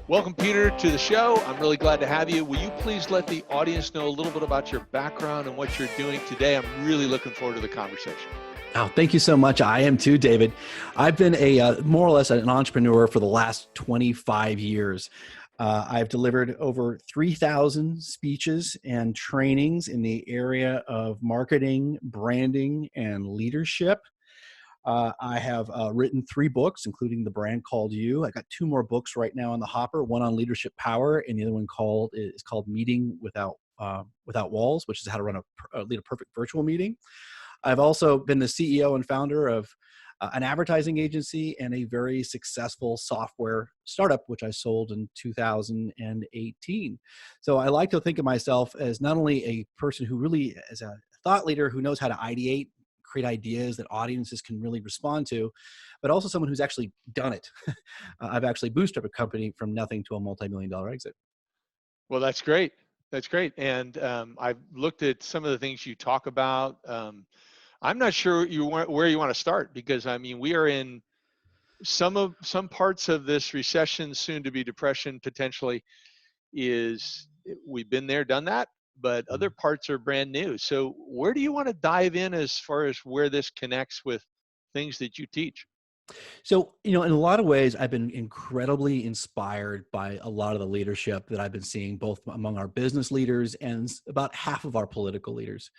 Welcome, Peter, to the show. I'm really glad to have you. Will you please let the audience know a little bit about your background and what you're doing today? I'm really looking forward to the conversation. Oh, thank you so much. I am too, David. I've been more or less an entrepreneur for the last 25 years. I've delivered over 3,000 speeches and trainings in the area of marketing, branding, and leadership. I have written 3 books, including The Brand Called You. I got 2 more books right now on the hopper, one on leadership power, and the other one is called Meeting Without Walls, which is how to lead a perfect virtual meeting. I've also been the CEO and founder of an advertising agency and a very successful software startup, which I sold in 2018. So I like to think of myself as not only a person who really is a thought leader who knows how to ideate, create ideas that audiences can really respond to, but also someone who's actually done it. I've actually bootstrapped a company from nothing to a multi-million-dollar exit. Well, that's great. That's great. And I've looked at some of the things you talk about. I'm not sure where you want to start because I mean we are in some parts of this recession, soon to be depression potentially. We've been there, done that, but other parts are brand new. So where do you want to dive in as far as where this connects with things that you teach? So, in a lot of ways, I've been incredibly inspired by a lot of the leadership that I've been seeing, both among our business leaders and about half of our political leaders.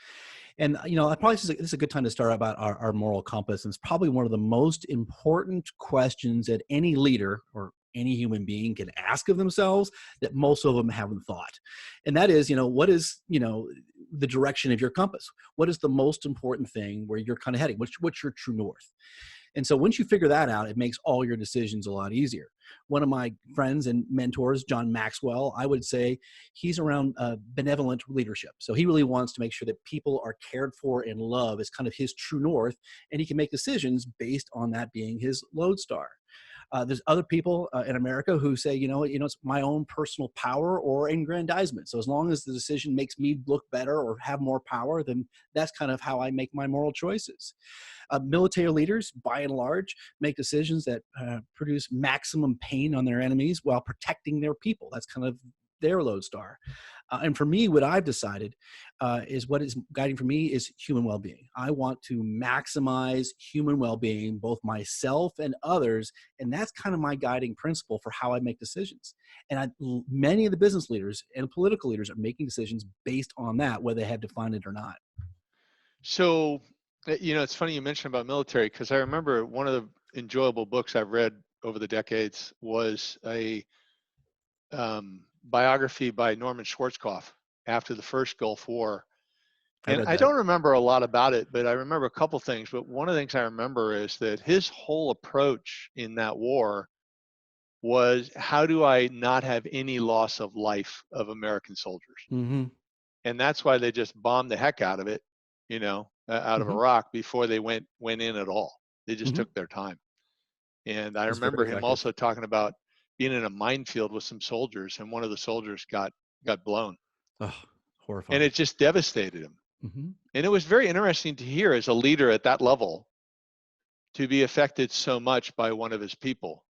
And, I probably this is a good time to start about our moral compass. And it's probably one of the most important questions that any leader or any human being can ask of themselves that most of them haven't thought. And that is, what is, the direction of your compass? What is the most important thing where you're kind of heading? What's your true north? And so once you figure that out, it makes all your decisions a lot easier. One of my friends and mentors, John Maxwell, I would say he's around benevolent leadership. So he really wants to make sure that people are cared for and loved is kind of his true north, and he can make decisions based on that being his lodestar. There's other people in America who say, it's my own personal power or aggrandizement. So as long as the decision makes me look better or have more power, then that's kind of how I make my moral choices. Military leaders, by and large, make decisions that produce maximum pain on their enemies while protecting their people. That's kind of their lodestar. And for me, what I've decided is what is guiding for me is human well-being. I want to maximize human well-being, both myself and others, and that's kind of my guiding principle for how I make decisions. And many of the business leaders and political leaders are making decisions based on that, whether they have defined it or not. So, it's funny you mentioned about military because I remember one of the enjoyable books I've read over the decades was a biography by Norman Schwarzkopf after the first Gulf War. I And read I that. don't remember a lot about it, but I remember a couple things. But one of the things I remember is that his whole approach in that war was how do I not have any loss of life of American soldiers? Mm-hmm. And that's why they just bombed the heck out of it, out of Mm-hmm. Iraq before they went in at all. They just Mm-hmm. took their time. And I It's very remember him effective. also talking about being in a minefield with some soldiers, and one of the soldiers got blown, Oh, and horrifying. it just devastated him. Mm-hmm. And it was very interesting to hear as a leader at that level to be affected so much by one of his people.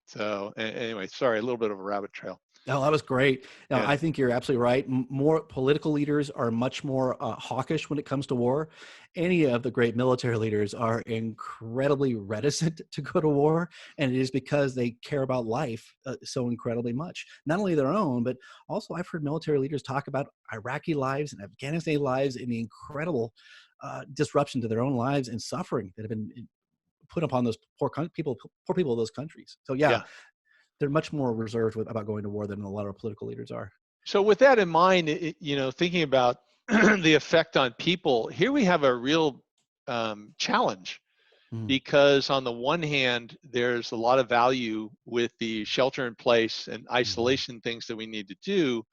So anyway, sorry, a little bit of a rabbit trail. Oh, that was great. Now, Yeah. I think you're absolutely right. More political leaders are much more hawkish when it comes to war. Any of the great military leaders are incredibly reticent to go to war, and it is because they care about life so incredibly much. Not only their own, but also I've heard military leaders talk about Iraqi lives and Afghanistan lives and the incredible disruption to their own lives and suffering that have been put upon those poor people of those countries. So yeah, Yeah. they're much more reserved about going to war than a lot of political leaders are. So with that in mind, thinking about the effect on people, here we have a real challenge Mm, because on the one hand, there's a lot of value with the shelter in place and mhm, isolation things that we need to do.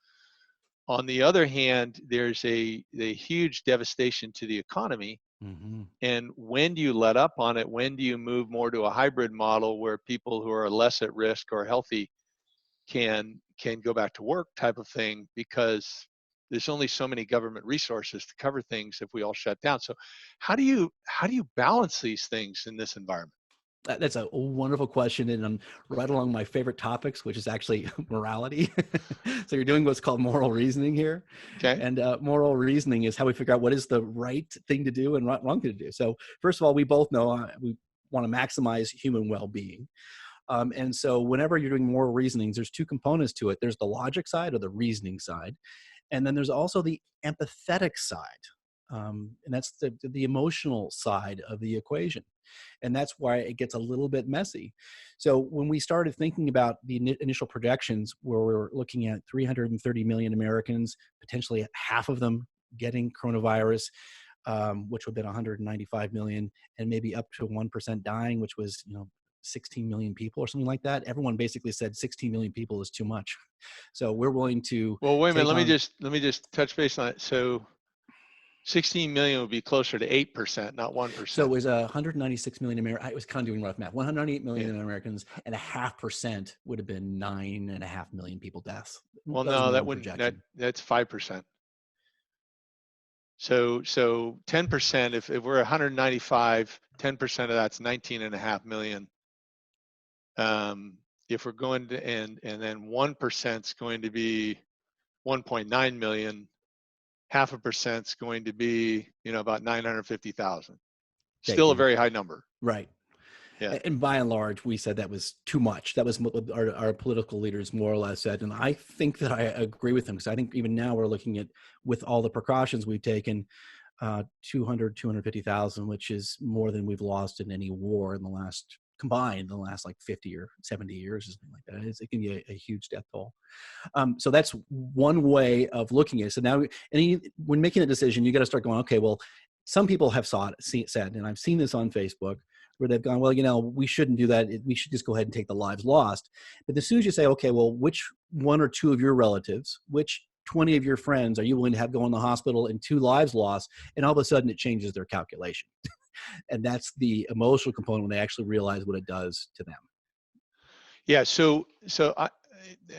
On the other hand, there's a huge devastation to the economy. mhm. And when do you let up on it? When do you move more to a hybrid model where people who are less at risk or healthy can go back to work type of thing? Because there's only so many government resources to cover things if we all shut down. So how do you balance these things in this environment? That's a wonderful question, and I'm right along my favorite topics, which is actually morality. So you're doing what's called moral reasoning here, Okay. and moral reasoning is how we figure out what is the right thing to do and wrong thing to do. So first of all, we both know we want to maximize human well-being. And so whenever you're doing moral reasonings, there's two components to it. There's the logic side or the reasoning side, and then there's also the empathetic side. And that's the emotional side of the equation. And that's why it gets a little bit messy. So when we started thinking about the initial projections, where we were looking at 330 million Americans, potentially half of them getting coronavirus, which would have been 195 million, and maybe up to 1% dying, which was 16 million people or something like that. Everyone basically said 16 million people is too much. So we're willing to Well, wait a minute. take on. Let me just touch base on it. So 16 million would be closer to 8%, not So it 1%. was 196 million Americans. I was kind of doing rough math. 198 Yeah. million Americans, and 0.5% would have been 9.5 million people deaths. Well, That was no, my that own wouldn't. projection. That's 5%. So 10%. If we're 195, 10% of that's 19.5 million. If we're going to and then 1% is going to be 1.9 million. 0.5% is going to be about 950,000. Thank Still a you. very high number. Right. Yeah. And by and large, we said that was too much. That was what our political leaders more or less said. And I think that I agree with them, because I think even now we're looking at, with all the precautions we've taken, 250,000, which is more than we've lost in any war in the last like 50 or 70 years or something like that. It can be a huge death toll. So that's one way of looking at it. So now, when making a decision, you got to start going, okay, well, some people have said, and I've seen this on Facebook, where they've gone, well, we shouldn't do that. We should just go ahead and take the lives lost. But as soon as you say, okay, well, which one or two of your relatives, which 20 of your friends are you willing to have go in the hospital and 2 lives lost? And all of a sudden it changes their calculation. And that's the emotional component when they actually realize what it does to them. Yeah. So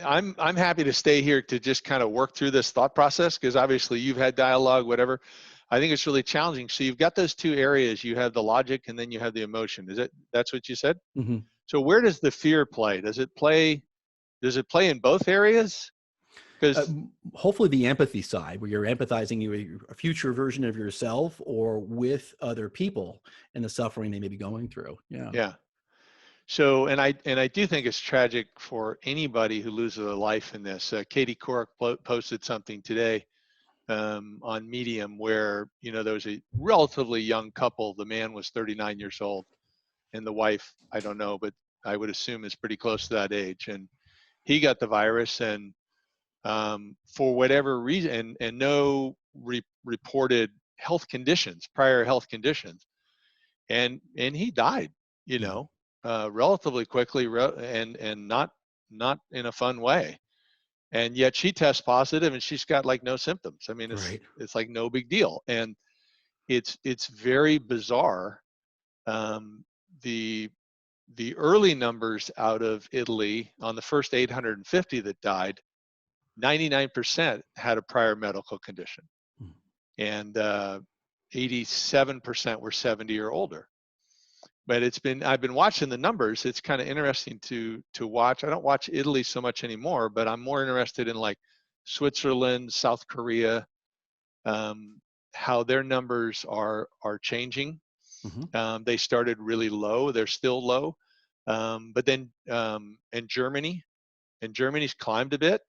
I'm happy to stay here to just kind of work through this thought process, because obviously you've had dialogue, whatever. I think it's really challenging. So you've got those two areas. You have the logic and then you have the emotion. That's what you said? Mm-hmm. So where does the fear play? Does it play in both areas? Because Hopefully the empathy side, where you're empathizing with a future version of yourself or with other people and the suffering they may be going through. Yeah. yeah. So and I do think it's tragic for anybody who loses a life in this. Katie Couric posted something today on Medium where there was a relatively young couple. The man was 39 years old, and the wife, I don't know, but I would assume is pretty close to that age. And he got the virus, and for whatever reason, and no reported prior health conditions, and he died, Mm. relatively quickly, and not in a fun way. And yet she tests positive, and she's got like no symptoms. I mean, Right. it's like no big deal, and it's very bizarre. Um, the the early numbers out of Italy on the first 850 that died, 99% had a prior medical condition, Mm. and 87% were 70 or older. But I've been watching the numbers. It's kind of interesting to watch. I don't watch Italy so much anymore, but I'm more interested in like Switzerland, South Korea, um, how their numbers are changing. Mm-hmm. They started really low. They're still low, but then and Germany's climbed a bit,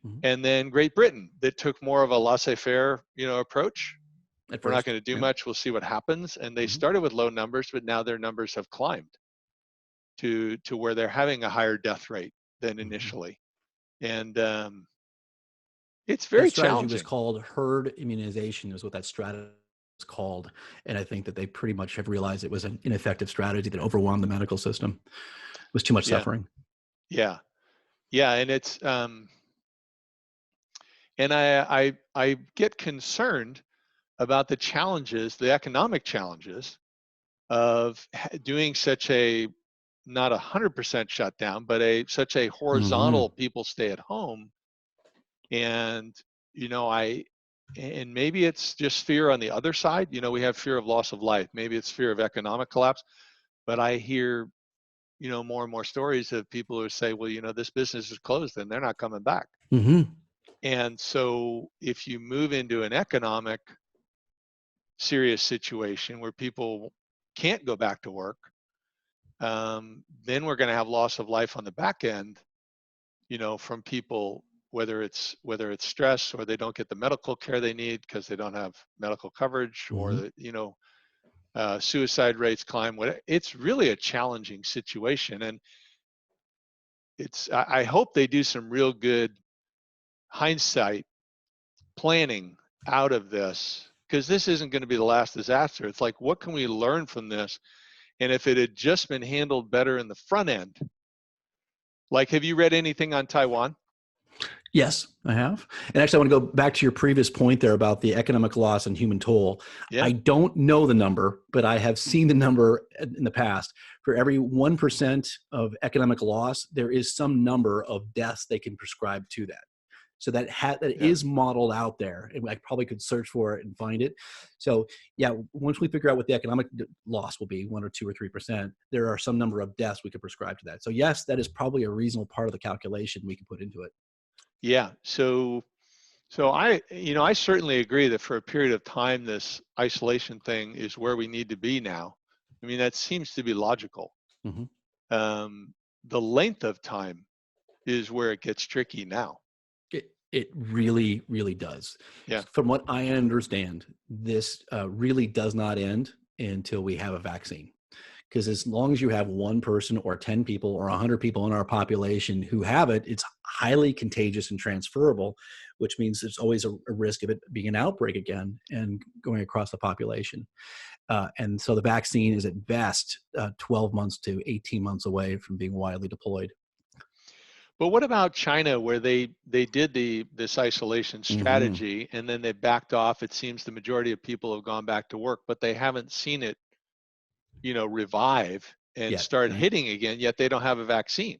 Mm-hmm. and then Great Britain that took more of a laissez-faire approach. At We're not first. going to do Yeah. much. We'll see what happens. And they Mm-hmm. started with low numbers, but now their numbers have climbed to where they're having a higher death rate than Mm-hmm. initially, and it's That very strategy was challenging. called herd immunization, is what that strategy was called. And I think that they pretty much have realized it was an ineffective strategy that overwhelmed the medical system. It was too much Yeah, suffering. yeah, yeah, and it's and I get concerned about the challenges, the economic challenges of doing such a not 100% shutdown, but such a Mm-hmm. horizontal people stay at home. And I and maybe it's just fear on the other side. We have fear of loss of life. Maybe it's fear of economic collapse. But I hear more and more stories of people who say, well, this business is closed and they're not coming back. Mm-hmm. And so if you move into an economic serious situation where people can't go back to work, then we're going to have loss of life on the back end, from people, whether it's stress, or they don't get the medical care they need because they don't have medical coverage, or Mm-hmm. suicide rates climb. It's really a challenging situation, and I hope they do some real good hindsight planning out of this, because this isn't going to be the last disaster. It's like, what can we learn from this? And if it had just been handled better in the front end, like, have you read anything on Taiwan? Yes, I have. And actually, I want to go back to your previous point there about the economic loss and human toll. Yeah, I don't know the number, but I have seen the number in the past. For every 1% of economic loss, there is some number of deaths they can prescribe to that. So that yeah. is modeled out there, and I probably could search for it and find it. So yeah, once we figure out what the economic loss will be, 1 or 2 or 3%, there are some number of deaths we could prescribe to that. So yes, that is probably a reasonable part of the calculation we can put into it. Yeah. So I certainly agree that for a period of time, this isolation thing is where we need to be now. I mean, that seems to be logical. Mm-hmm. The length of time is where it gets tricky now. It really, really does. Yeah. From what I understand, this really does not end until we have a vaccine. Because as long as you have one person or 10 people or 100 people in our population who have it, it's highly contagious and transferable, which means there's always a risk of it being an outbreak again and going across the population. And so the vaccine is at best 12 months to 18 months away from being widely deployed. But what about China, where they did this isolation Mm-hmm. strategy and then they backed off? It seems the majority of people have gone back to work, but they haven't seen it, revive and Yet, start right? hitting again, yet they don't have a vaccine.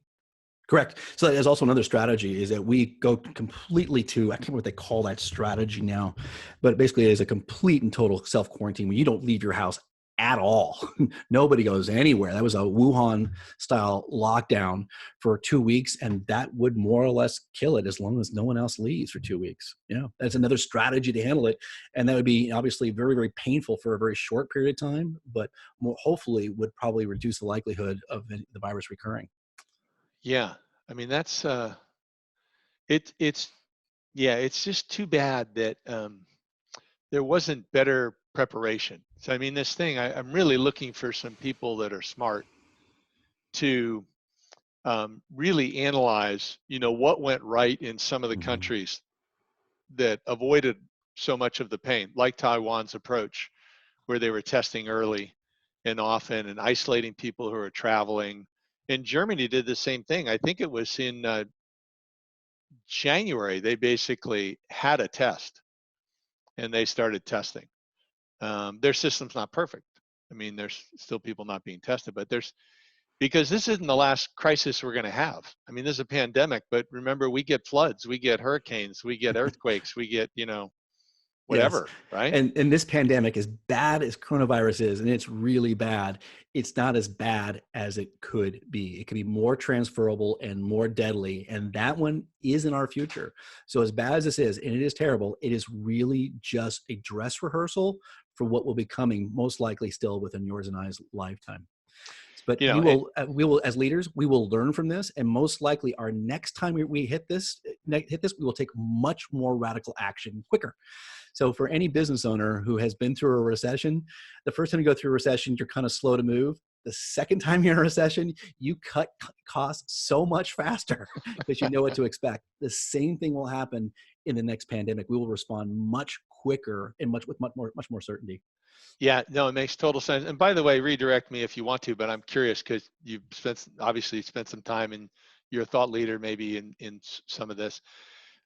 Correct. So there's also another strategy is that we go completely to, I can't remember what they call that strategy now, but basically it is a complete and total self-quarantine where you don't leave your house at all. Nobody goes anywhere. That was a Wuhan style lockdown for 2 weeks, and that would more or less kill it as long as no one else leaves for 2 weeks. Yeah, that's another strategy to handle it. And that would be obviously very, very painful for a very short period of time, but more, hopefully would probably reduce the likelihood of the virus recurring. Yeah. I mean, that's it's yeah, it's just too bad that there wasn't better preparation. So I mean, this thing, I'm really looking for some people that are smart to really analyze, what went right in some of the Mhm. countries that avoided so much of the pain, like Taiwan's approach, where they were testing early and often and isolating people who are traveling. And Germany did the same thing. I think it was in January, they basically had a test and they started testing. Their system's not perfect. I mean, there's still people not being tested, but because this isn't the last crisis we're going to have. I mean, this is a pandemic, but remember, we get floods, we get hurricanes, we get earthquakes, we get, Yes. whatever, right? And this pandemic, as bad as coronavirus is, and it's really bad, it's not as bad as it could be. It could be more transferable and more deadly. And that one is in our future. So as bad as this is, and it is terrible, it is really just a dress rehearsal for what will be coming most likely still within yours and I's lifetime. But And we will, as leaders, we will learn from this, and most likely, our next time we hit this, we will take much more radical action quicker. So, for any business owner who has been through a recession, the first time you go through a recession, you're kind of slow to move. The second time you're in a recession, you cut costs so much faster because you know what to expect. The same thing will happen in the next pandemic. We will respond much quicker and with much more certainty. yeah, no, it makes total sense. And by the way, redirect me if you want to, but I'm curious because you've obviously spent some time and you're a thought leader maybe in some of this.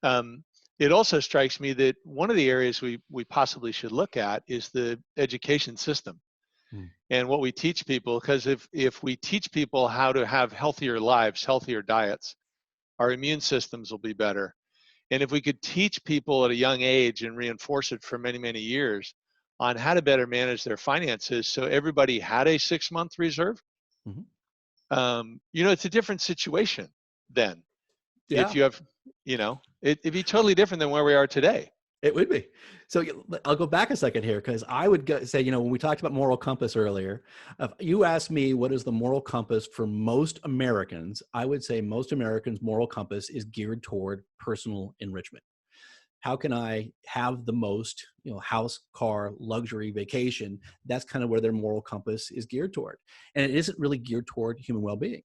Um, it also strikes me that one of the areas we possibly should look at is the education system Mm. and what we teach people. Because if we teach people how to have healthier lives, healthier diets, our immune systems will be better. And if we could teach people at a young age and reinforce it for many, many years on how to better manage their finances, so everybody had a 6-month reserve, Mhm. it's a different situation then. If Yeah. you have, it'd be totally different than where we are today. It would be. So I'll go back a second here because I would say, when we talked about moral compass earlier, if you asked me what is the moral compass for most Americans, I would say most Americans' moral compass is geared toward personal enrichment. How can I have the most, house, car, luxury, vacation? That's kind of where their moral compass is geared toward. And it isn't really geared toward human well-being.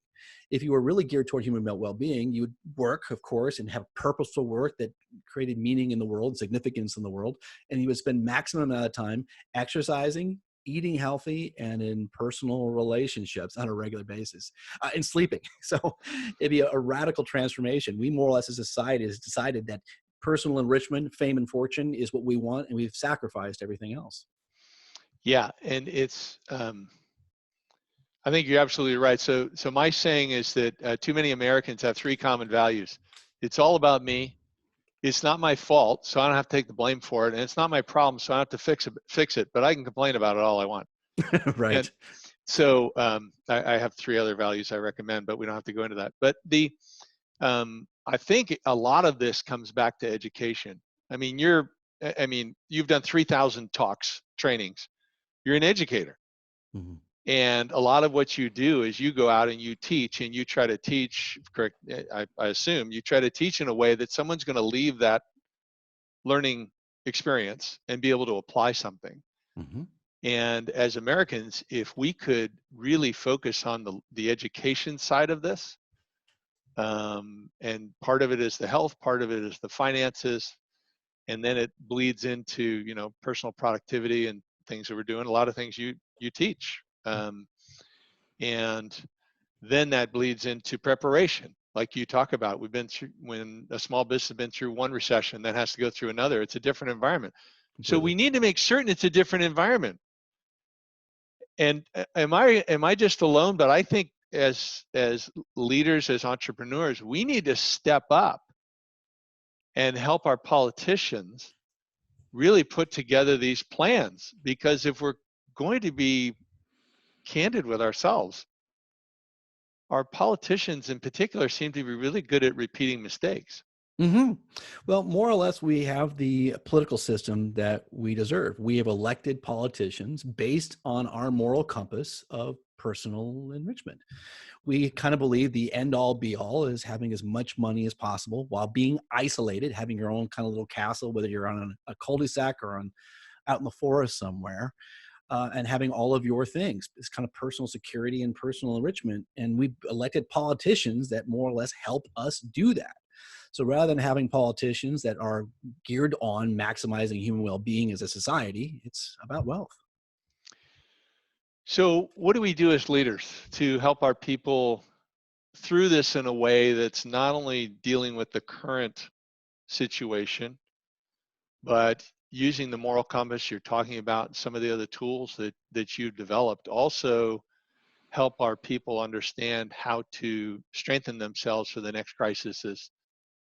If you were really geared toward human well-being, you would work, of course, and have purposeful work that created meaning in the world, significance in the world. And you would spend maximum amount of time exercising, eating healthy, and in personal relationships on a regular basis, and sleeping. So it'd be a radical transformation. We more or less as a society has decided that personal enrichment, fame and fortune is what we want, and we've sacrificed everything else. Yeah, and I think you're absolutely right. So my saying is that too many Americans have three common values. It's all about me. It's not my fault, so I don't have to take the blame for it, and it's not my problem, so I don't have to fix it. But I can complain about it all I want. And Right. so I have three other values I recommend, but we don't have to go into that. But I think a lot of this comes back to education. I mean, you've done 3,000 talks, trainings. You're an educator. Mm-hmm. And a lot of what you do is you go out and you teach, and you try to teach, correct, I assume, you try to teach in a way that someone's going to leave that learning experience and be able to apply something. Mm-hmm. And as Americans, if we could really focus on the education side of this, and part of it is the health, part of it is the finances, and then it bleeds into personal productivity and things that we're doing. A lot of things you teach, and then that bleeds into preparation, like you talk about. We've been through, when a small business has been through one recession, then has to go through another. It's a different environment. So we Completely. need to make certain it's a different environment. And am I just alone? But I think as leaders, as entrepreneurs, we need to step up and help our politicians really put together these plans. Because if we're going to be candid with ourselves, our politicians in particular seem to be really good at repeating mistakes. Mm-hmm. Well, more or less, we have the political system that we deserve. We have elected politicians based on our moral compass of personal enrichment. We kind of believe the end all be all is having as much money as possible while being isolated, having your own kind of little castle, whether you're on a cul-de-sac or out in the forest somewhere, and having all of your things. It's kind of personal security and personal enrichment. And we've elected politicians that more or less help us do that. So rather than having politicians that are geared on maximizing human well-being as a society, it's about wealth. So what do we do as leaders to help our people through this in a way that's not only dealing with the current situation, but using the moral compass you're talking about and some of the other tools that you've developed also help our people understand how to strengthen themselves for the next crises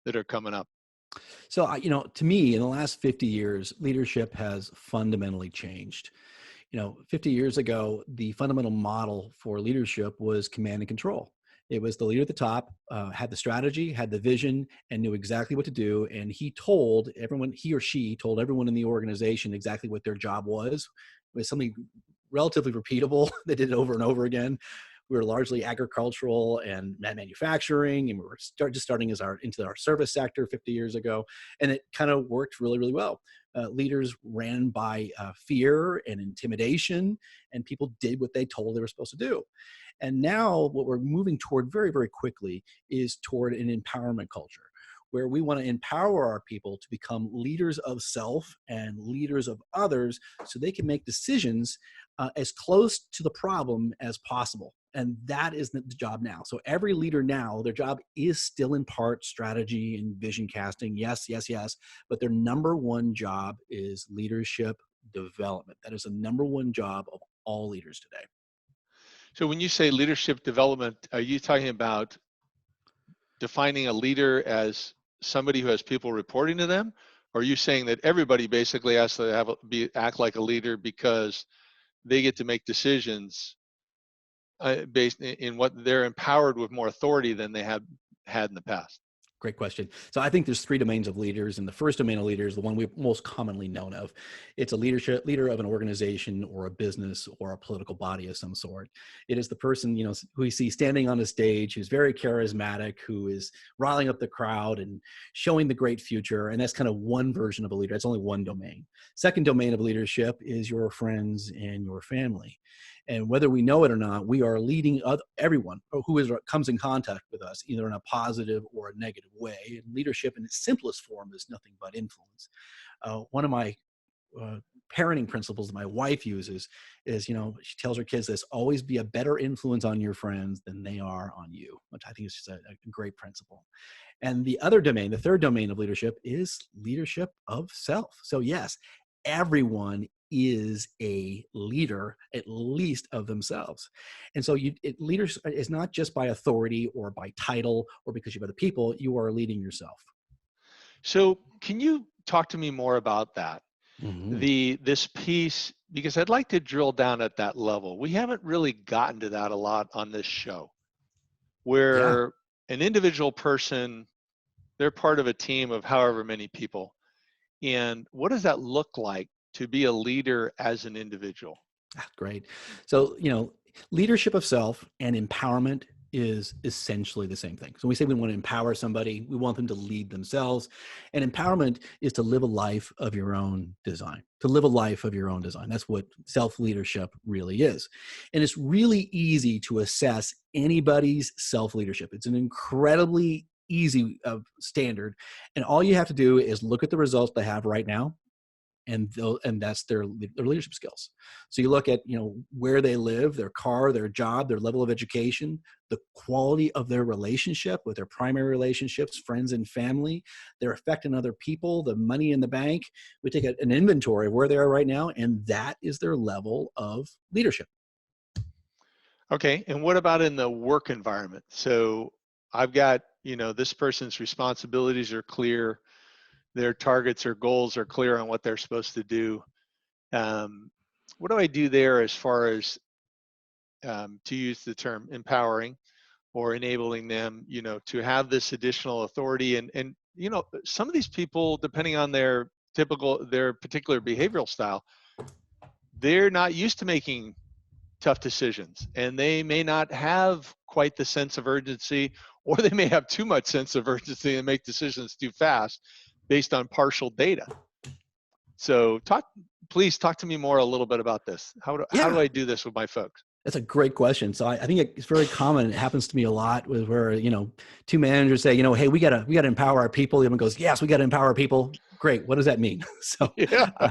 that are coming up? So, to me, in the last 50 years, leadership has fundamentally changed. 50 years ago, the fundamental model for leadership was command and control. It was the leader at the top, had the strategy, had the vision, and knew exactly what to do. And he or she told everyone in the organization exactly what their job was. It was something relatively repeatable. They did it over and over again. We were largely agricultural and manufacturing, and we were just starting into our service sector 50 years ago, and it kind of worked really, really well. Leaders ran by fear and intimidation, and people did what they told they were supposed to do. And now what we're moving toward very, very quickly is toward an empowerment culture where we want to empower our people to become leaders of self and leaders of others so they can make decisions as close to the problem as possible. And that is the job now. So every leader now, their job is still in part strategy and vision casting. Yes, yes, yes. But their number one job is leadership development. That is the number one job of all leaders today. So when you say leadership development, are you talking about defining a leader as somebody who has people reporting to them? Or are you saying that everybody basically has to act like a leader because they get to make decisions based in what they're empowered with more authority than they have had in the past? Great question. So I think there's three domains of leaders, and the first domain of leaders, the one we're most commonly known of, it's a leader of an organization or a business or a political body of some sort. It is the person, who you see standing on a stage, who's very charismatic, who is riling up the crowd and showing the great future. And that's kind of one version of a leader. It's only one domain. Second domain of leadership is your friends and your family. And whether we know it or not, we are leading everyone who comes in contact with us, either in a positive or a negative way. And leadership in its simplest form is nothing but influence. One of my parenting principles that my wife uses is, she tells her kids this: always be a better influence on your friends than they are on you, which I think is just a great principle. And the third domain of leadership is leadership of self. So yes, everyone is a leader, at least of themselves. And so leaders is not just by authority or by title or because you have other people, you are leading yourself. So can you talk to me more about that? Mm-hmm. This piece, because I'd like to drill down at that level. We haven't really gotten to that a lot on this show, Yeah. where an individual person, they're part of a team of however many people. And what does that look like to be a leader as an individual? Great. So, leadership of self and empowerment is essentially the same thing. So we say we want to empower somebody, we want them to lead themselves. And empowerment is to live a life of your own design, to live a life of your own design. That's what self-leadership really is. And it's really easy to assess anybody's self-leadership. It's an incredibly easy standard. And all you have to do is look at the results they have right now, and that's their leadership skills. So you look at where they live, their car, their job, their level of education, the quality of their relationship with their primary relationships, friends and family, their effect on other people, the money in the bank. We take an inventory of where they are right now, and that is their level of leadership. Okay, and what about in the work environment? So I've got, this person's responsibilities are clear, their targets or goals are clear on what they're supposed to do. Um, what do I do there as far as, to use the term, empowering or enabling them, to have this additional authority? And some of these people, depending on their particular behavioral style, they're not used to making tough decisions, and they may not have quite the sense of urgency, or they may have too much sense of urgency and make decisions too fast based on partial data. So please talk to me more a little bit about this. How do Yeah. I do this with my folks? That's a great question. So I think it's very common. It happens to me a lot with where, two managers say, hey, we gotta empower our people. The other one goes, yes, we gotta empower our people. Great. What does that mean? So Yeah. uh,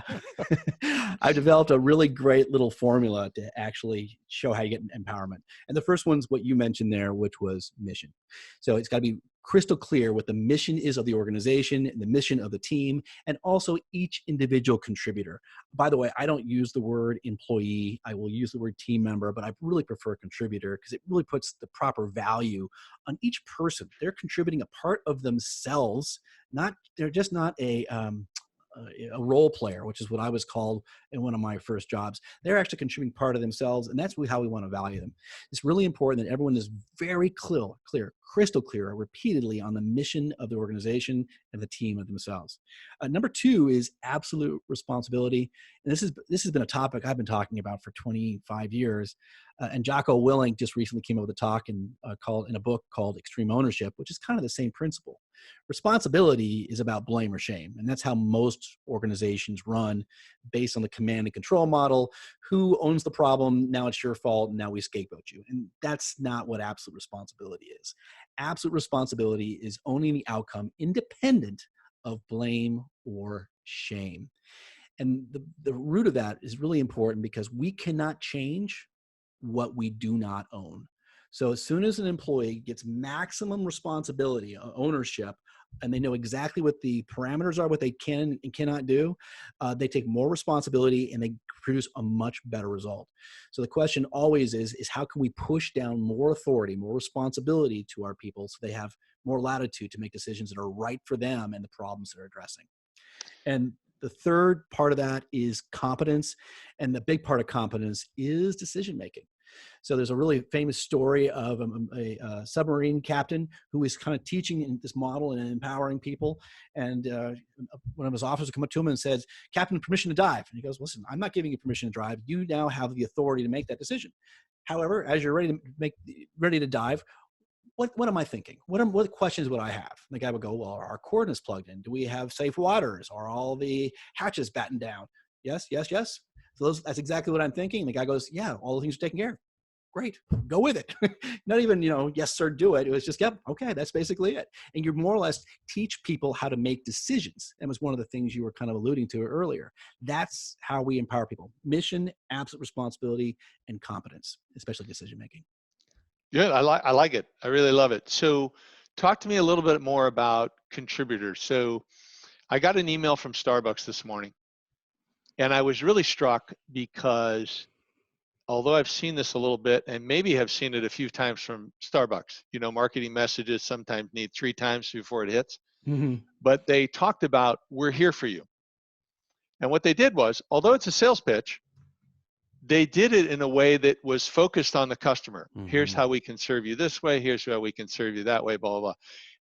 I developed a really great little formula to actually show how you get empowerment. And the first one's what you mentioned there, which was mission. So it's got to be crystal clear what the mission is of the organization and the mission of the team, and also each individual contributor. By the way, I don't use the word employee. I will use the word team member, but I really prefer contributor because it really puts the proper value on each person. They're contributing a part of themselves. They're just not a role player, which is what I was called in one of my first jobs. They're actually contributing part of themselves, and that's how we want to value them. It's really important that everyone is very clear, crystal clear, repeatedly on the mission of the organization and the team of themselves. Number two is absolute responsibility, and this has been a topic I've been talking about for 25 years. And Jocko Willink just recently came up with a talk in a book called Extreme Ownership, which is kind of the same principle. Responsibility is about blame or shame, and that's how most organizations run, based on the command and control model. Who owns the problem? Now it's your fault, and now we scapegoat you. And that's not what absolute responsibility is. Absolute responsibility is owning the outcome independent of blame or shame. And the root of that is really important because we cannot change what we do not own. So as soon as an employee gets maximum responsibility, ownership, and they know exactly what the parameters are, what they can and cannot do, they take more responsibility and they produce a much better result. So the question always is how can we push down more authority, more responsibility to our people so they have more latitude to make decisions that are right for them and the problems they're addressing. And the third part of that is competence. And the big part of competence is decision making. So there's a really famous story of a submarine captain who is kind of teaching in this model and empowering people. And one of his officers come up to him and says, "Captain, permission to dive." And he goes, "Listen, I'm not giving you permission to dive. You now have the authority to make that decision. However, as you're ready to dive, what am I thinking? What questions would I have?" And the guy would go, "Well, are our coordinates plugged in? Do we have safe waters? Are all the hatches battened down?" "Yes, yes, yes." So that's exactly what I'm thinking. And the guy goes, "Yeah, all the things are taken care of." "Great, go with it." Not even, "Yes, sir, do it." It was just, "Yep, okay, that's basically it." And you more or less teach people how to make decisions. That was one of the things you were kind of alluding to earlier. That's how we empower people: mission, absolute responsibility, and competence, especially decision making. Good. I like it. I really love it. So talk to me a little bit more about contributors. So I got an email from Starbucks this morning, and I was really struck because although I've seen this a little bit and maybe have seen it a few times from Starbucks, marketing messages sometimes need 3 times before it hits, Mm-hmm. but they talked about, "We're here for you." And what they did was, although it's a sales pitch, they did it in a way that was focused on the customer. "Here's Mm-hmm. how we can serve you this way. Here's how we can serve you that way, blah, blah, blah."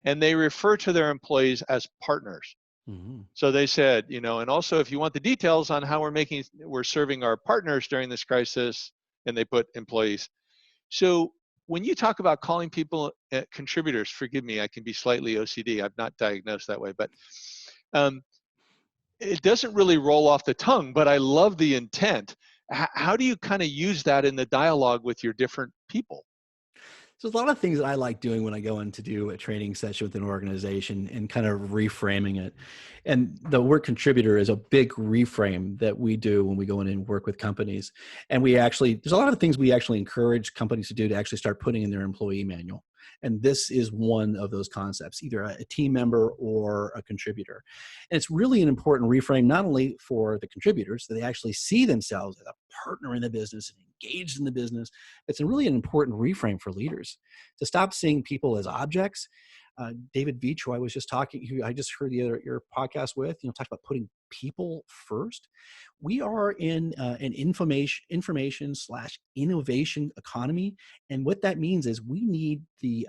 And they refer to their employees as partners. Mm-hmm. So they said, and also if you want the details on how we're serving our partners during this crisis, and they put employees. So when you talk about calling people contributors, forgive me, I can be slightly OCD. I'm not diagnosed that way, but um, it doesn't really roll off the tongue, but I love the intent. How do you kind of use that in the dialogue with your different people? So there's a lot of things that I like doing when I go in to do a training session with an organization and kind of reframing it. And the word contributor is a big reframe that we do when we go in and work with companies. And there's a lot of things we actually encourage companies to do to actually start putting in their employee manual. And this is one of those concepts, either a team member or a contributor. And it's really an important reframe, not only for the contributors, that they actually see themselves as a partner in the business and engaged in the business. It's really an important reframe for leaders to stop seeing people as objects. David Veach, who I was just who I just heard your podcast with, talked about putting people first. We are in an information slash innovation economy, and what that means is we need the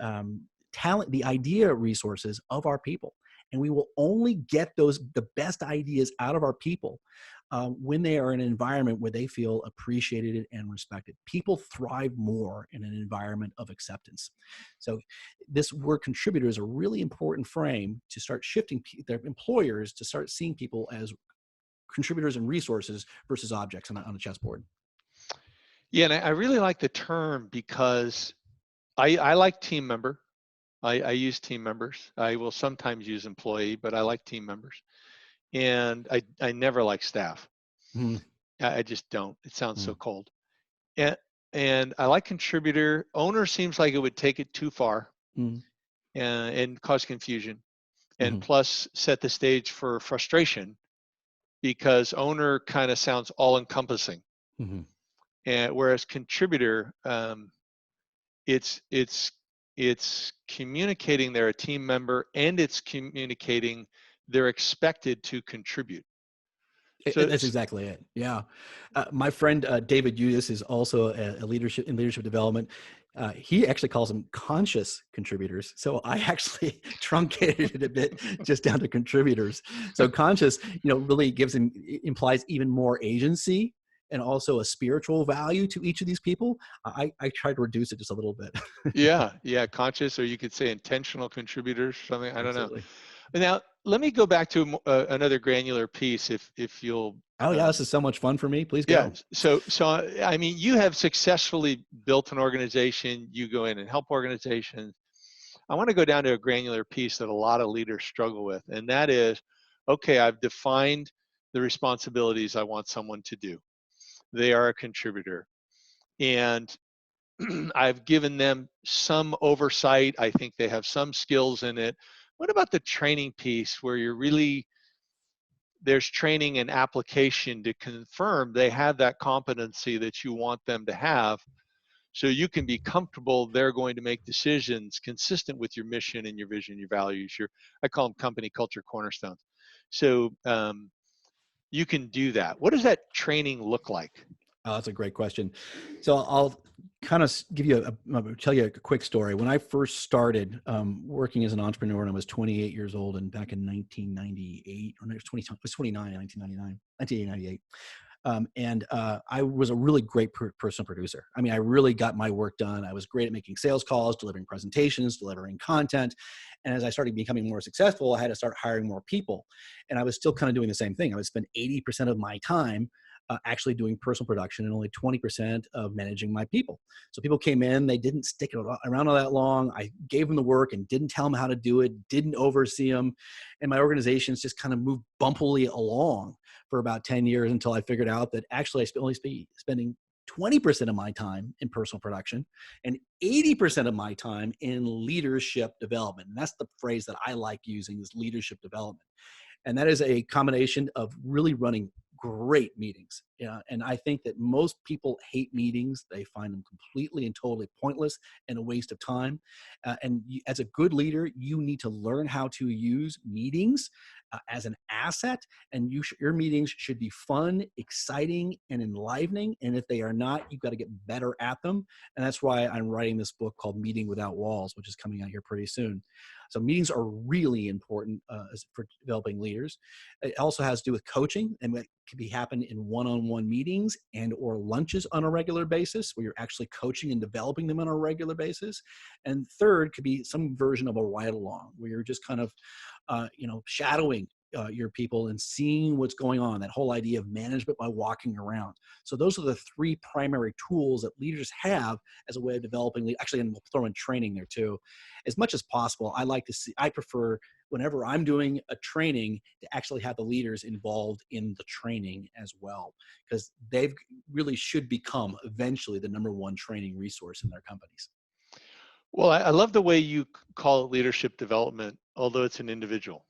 talent, the idea resources of our people, and we will only get the best ideas out of our people when they are in an environment where they feel appreciated and respected. People thrive more in an environment of acceptance. So this word contributor is a really important frame to start shifting their employers to start seeing people as contributors and resources versus objects on a chessboard. Yeah, and I really like the term because I like team member. I use team members. I will sometimes use employee, but I like team members. And I never like staff. Mm-hmm. I just don't. It sounds so Mm-hmm. cold. And and I like contributor. Owner seems like it would take it too far and cause confusion, and Mm-hmm. plus set the stage for frustration because owner kind of sounds all encompassing. Mm-hmm. And whereas contributor, it's it's communicating they're a team member, and it's communicating they're expected to contribute. So That's exactly it. Yeah. My friend David Udis is also a leadership in leadership development. He actually calls them conscious contributors. So I actually truncated it a bit just down to contributors. So conscious, really implies even more agency and also a spiritual value to each of these people. I try to reduce it just a little bit. yeah, conscious, or you could say intentional contributors, something. I don't know. Absolutely. Now, let me go back to another granular piece, if you'll. Oh yeah, this is so much fun for me. Please Yeah. go. So I mean, you have successfully built an organization. You go in and help organizations. I want to go down to a granular piece that a lot of leaders struggle with, and that is, okay, I've defined the responsibilities I want someone to do. They are a contributor, and I've given them some oversight. I think they have some skills in it. What about the training piece where there's training and application to confirm they have that competency that you want them to have, so you can be comfortable they're going to make decisions consistent with your mission and your vision, your values, I call them company culture cornerstones. So you can do that. What does that training look like? Oh, that's a great question. So I'll kind of give you I'll tell you a quick story. When I first started working as an entrepreneur, and I was 28 years old, and back in 1998, or no, it was 20, I was 29 in 1999, 1998. I was a really great personal producer. I mean, I really got my work done. I was great at making sales calls, delivering presentations, delivering content. And as I started becoming more successful, I had to start hiring more people. And I was still kind of doing the same thing. I would spend 80% of my time actually doing personal production and only 20% of managing my people. So people came in, they didn't stick around all that long. I gave them the work and didn't tell them how to do it, didn't oversee them. And my organizations just kind of moved bumpily along for about 10 years until I figured out that actually I only spending 20% of my time in personal production and 80% of my time in leadership development. And that's the phrase that I like using, is leadership development. And that is a combination of really running great meetings. And I think that most people hate meetings. They find them completely and totally pointless and a waste of time. As a good leader, you need to learn how to use meetings as an asset. And your meetings should be fun, exciting, and enlivening. And if they are not, you've got to get better at them. And that's why I'm writing this book called Meeting Without Walls, which is coming out here pretty soon. So meetings are really important for developing leaders. It also has to do with coaching, and that can be happen in one-on-one meetings and or lunches on a regular basis, where you're actually coaching and developing them on a regular basis. And third could be some version of a ride-along, where you're just kind of, shadowing your people and seeing what's going on. That whole idea of management by walking around. So those are the three primary tools that leaders have as a way of developing. Actually, and we'll throw in training there too. As much as possible, I prefer, whenever I'm doing a training, to actually have the leaders involved in the training as well, because they really should become eventually the number one training resource in their companies. Well, I love the way you call it leadership development, although it's an individual,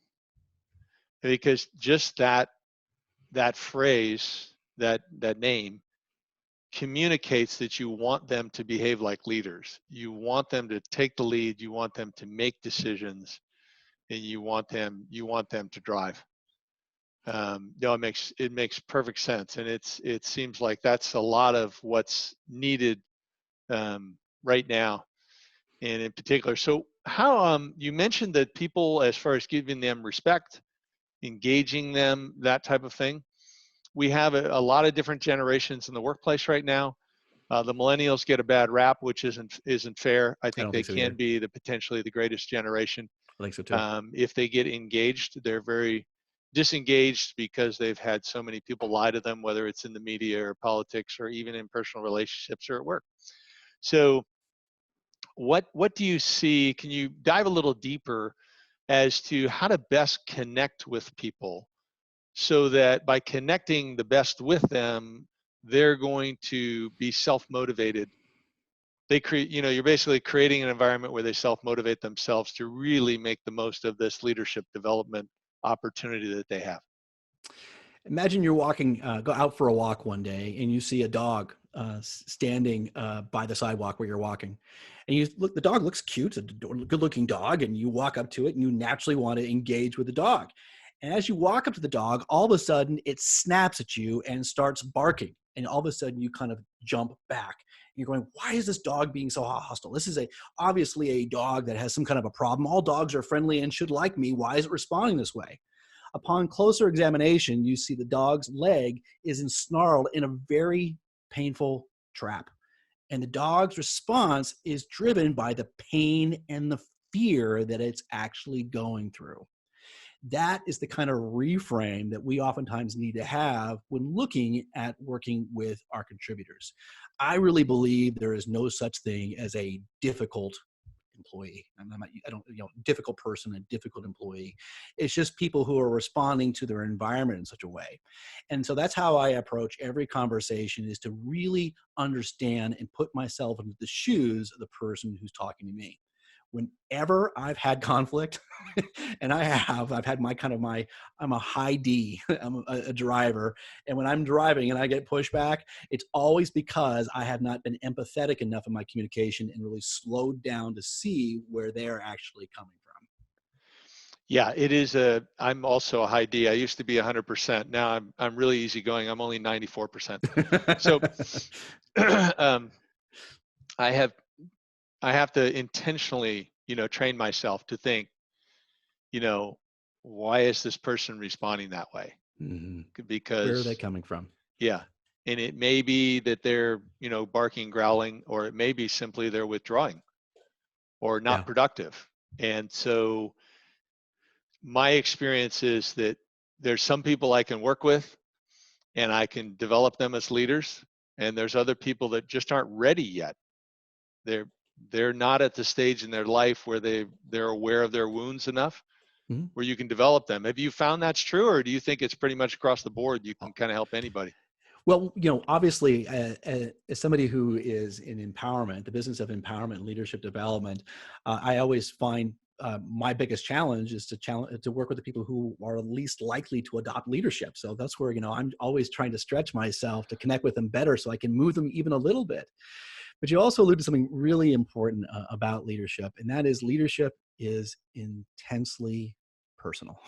because just that phrase, that name, communicates that you want them to behave like leaders. You want them to take the lead. You want them to make decisions, and you want them to drive. No, it makes perfect sense, and it seems like that's a lot of what's needed right now, and in particular. So, how you mentioned that people, as far as giving them respect, engaging them, that type of thing. We have a lot of different generations in the workplace right now. The millennials get a bad rap, which isn't fair. I I think don't they think so can either. be potentially the greatest generation. I think so too. If they get engaged, they're very disengaged because they've had so many people lie to them, whether it's in the media or politics or even in personal relationships or at work. So, what do you see? Can you dive a little deeper as to how to best connect with people, so that by connecting the best with them, they're going to be self-motivated? You're basically creating an environment where they self-motivate themselves to really make the most of this leadership development opportunity that they have. Imagine you're go out for a walk one day, and you see a dog standing by the sidewalk where you're walking. And the dog looks cute, it's a good looking dog, and you walk up to it and you naturally want to engage with the dog. And as you walk up to the dog, all of a sudden it snaps at you and starts barking. And all of a sudden you kind of jump back. And you're going, why is this dog being so hostile? This is obviously a dog that has some kind of a problem. All dogs are friendly and should like me. Why is it responding this way? Upon closer examination, you see the dog's leg is ensnarled in a very painful trap. And the dog's response is driven by the pain and the fear that it's actually going through. That is the kind of reframe that we oftentimes need to have when looking at working with our contributors. I really believe there is no such thing as a difficult employee. I don't, difficult person, a difficult employee. It's just people who are responding to their environment in such a way. And so that's how I approach every conversation, is to really understand and put myself into the shoes of the person who's talking to me. Whenever I've had conflict, and I've had I'm a high D, I'm a driver. And when I'm driving and I get pushback, it's always because I have not been empathetic enough in my communication and really slowed down to see where they're actually coming from. Yeah, it is I'm also a high D. I used to be 100%. Now I'm really easygoing. I'm only 94%. So um, I have I have to intentionally, train myself to think, you know, why is this person responding that way? Hmm. Where are they Because coming from? yeah, and it may be that they're, barking, growling, or it may be simply they're withdrawing or Yeah. not productive. And so my experience is that there's some people I can work with and I can develop them as leaders, and there's other people that just aren't ready yet. They're they're not at the stage in their life where they're aware of their wounds enough Mhm. where you can develop them. Have you found that's true, or do you think it's pretty much across the board? You can kind of help anybody. Well, obviously, as somebody who is in empowerment, the business of empowerment and leadership development, I always find my biggest challenge is to work with the people who are least likely to adopt leadership. So that's where I'm always trying to stretch myself to connect with them better, so I can move them even a little bit. But you also allude to something really important about leadership, and that is leadership is intensely personal.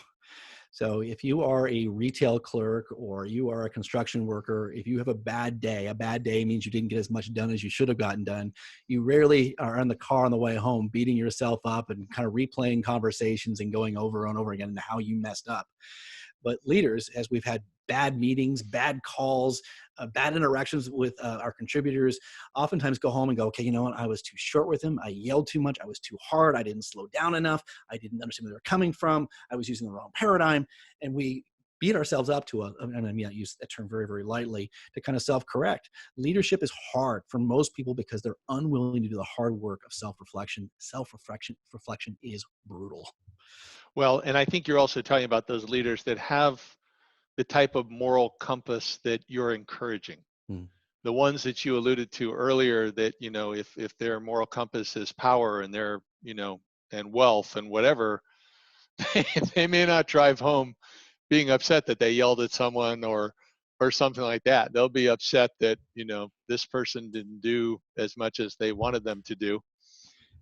So if you are a retail clerk or you are a construction worker, if you have a bad day means you didn't get as much done as you should have gotten done. You rarely are in the car on the way home beating yourself up and kind of replaying conversations and going over and over again into how you messed up. But leaders, as we've had bad meetings, bad calls, bad interactions with our contributors, oftentimes go home and go, okay, you know what? I was too short with him. I yelled too much. I was too hard. I didn't slow down enough. I didn't understand where they were coming from. I was using the wrong paradigm. And we beat ourselves up and I mean, I use that term very, very lightly, to kind of self-correct. Leadership is hard for most people because they're unwilling to do the hard work of self-reflection. Self-reflection is brutal. Well, and I think you're also talking about those leaders that have the type of moral compass that you're encouraging. Mm. The ones that you alluded to earlier that, if their moral compass is power and their, and wealth and whatever, they may not drive home being upset that they yelled at someone or something like that. They'll be upset that, this person didn't do as much as they wanted them to do,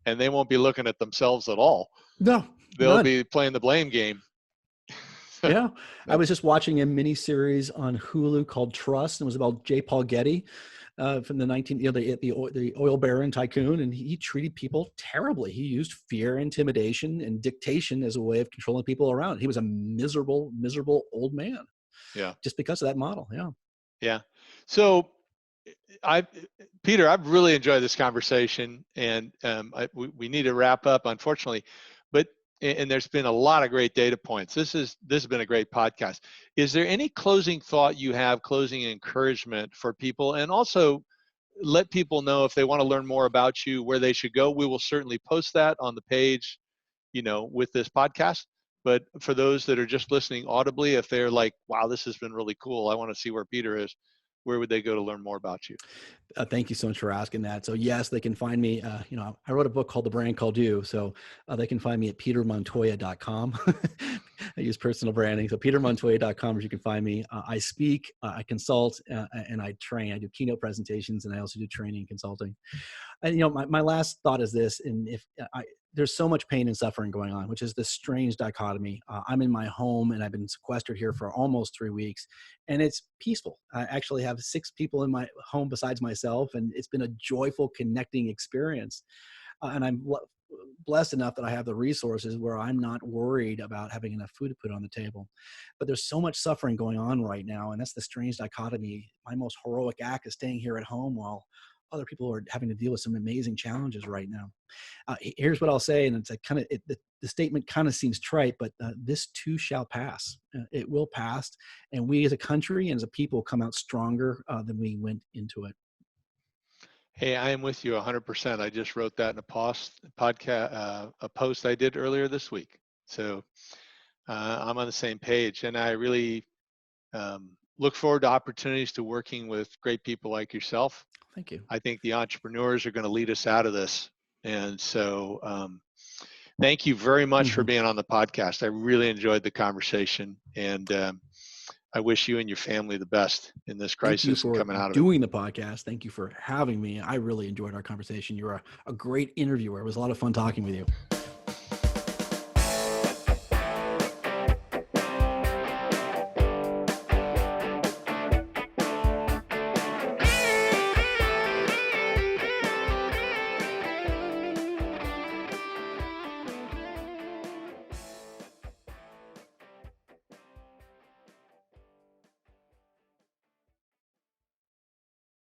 and they won't be looking at themselves at all. No, They'll none. be playing the blame game. Yeah, I But was just watching a mini series on Hulu called Trust, and it was about J. Paul Getty from the 19, the oil baron tycoon, and he treated people terribly. He used fear, intimidation, and dictation as a way of controlling people around. He was a miserable, miserable old man yeah, just because of that model. Yeah, yeah. So I, Peter, I've really enjoyed this conversation, and we need to wrap up, unfortunately. But and there's been a lot of great data points. This has been a great podcast. Is there any closing thought you have, closing encouragement for people, and also let people know if they want to learn more about you, where they should go? We will certainly post that on the page, with this podcast. But for those that are just listening audibly, if they're like, wow, this has been really cool, I want to see where Peter is, where would they go to learn more about you? thank you so much for asking that. So yes, they can find me. I wrote a book called The Brand Called You, so they can find me at petermontoya.com. I use personal branding, so petermontoya.com is you can find me. I speak, I consult, and I train. I do keynote presentations, and I also do training and consulting. And my last thought is this: and if there's so much pain and suffering going on, which is this strange dichotomy. I'm in my home and I've been sequestered here for almost 3 weeks, and it's peaceful. I actually have 6 people in my home besides myself, and it's been a joyful, connecting experience. And I'm blessed enough that I have the resources where I'm not worried about having enough food to put on the table. But there's so much suffering going on right now, and that's the strange dichotomy. My most heroic act is staying here at home while other people are having to deal with some amazing challenges right now. Here's what I'll say, and it's a kind of the statement kind of seems trite, but this too shall pass. It will pass, and we as a country and as a people come out stronger than we went into it. Hey, I am with you 100%. I just wrote that in a post I did earlier this week. So I'm on the same page, and I really look forward to opportunities to working with great people like yourself. Thank you. I think the entrepreneurs are going to lead us out of this, and so thank you very much for Hmm. being on the podcast. I really enjoyed the conversation, and I wish you and your family the best in this Thank you crisis and for coming out of it. doing the podcast. Thank you for having me. I really enjoyed our conversation. You're a great interviewer. It was a lot of fun talking with you.